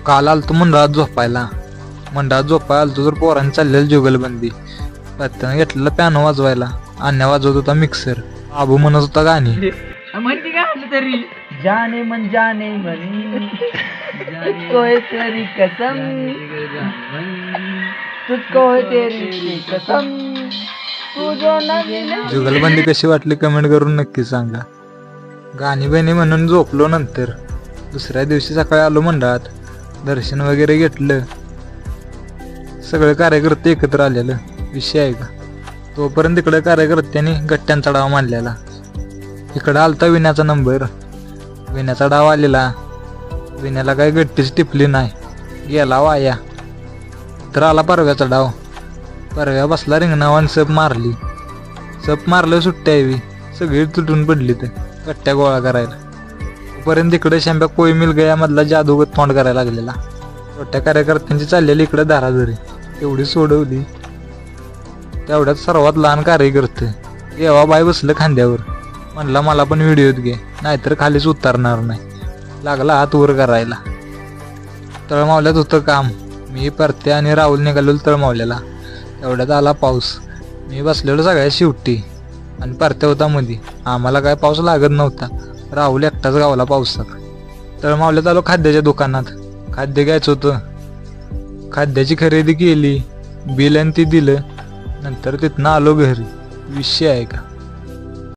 काल आलतो मंडळात झोपायला. मंडळात झोपायला आलतो तर पोरांनी चाललेलं जुगलबंदी. पत्त्यानं घेतलेला पियानो वाजवायला. अन्या वाजवत होता मिक्सर. आबू म्हणत होता गाणी. म्हणते काय तरी जाने मन तुझको है तेरी कसम तुझको है तेरी कसम तू जो न. जुगलबंदी कशी वाटली कमेंट करून नक्की सांगा. गाणी बहिणी म्हणून झोपलो. नंतर दुसऱ्या दिवशी सकाळी आलो मंडळात. दर्शन वगैरे घेतलं. सगळे कार्यकर्ते एकत्र आलेलं. विषय आहे का. तोपर्यंत इकडे कार्यकर्त्यांनी गट्ट्यांचा डाव मांडलेला. इकडं आलता विण्याचा नंबर. विण्याचा डाव आलेला. विण्याला काही गट्टीच टिपली नाही. गेला वाया. तर आला परव्याचा डाव. परव्या बसला रिंगणावान सप मारली. सप मारलं सुट्ट्या यावी. सगळी तुटून पडली तर गट्ट्या गोळा करायला. तोपर्यंत इकडे शांब्या कोई मिल गयामधला जादूगत तोंड करायला लागलेला. छोट्या कार्यकर्त्यांची चाललेली इकडे धाराधरी. तेवढी सोडवली. तेवढ्यात सर्वात लहान कार्यकर्ते येवाबाई बसलं खांद्यावर. म्हणला मला पण व्हिडिओत घे नाहीतर खालीच उतरणार नाही. लागला हात वर करायला. तळमावल्यात होतं काम. मी परते आणि राहुल निघालो तळमावल्याला. तेवढ्यात आला पाऊस. मी बसलेलो सगळ्या शेवटी आणि परत्या होता मध्ये. आम्हाला काय पाऊस लागत नव्हता. राहुल एकटाच गावला पावसात. तळमावल्यात आलो खाद्याच्या दुकानात. खाद्य घ्यायचं होतं. खाद्याची खरेदी केली. बिल आणि ती दिलं. नंतर तिथनं आलो घरी. विषय आहे का.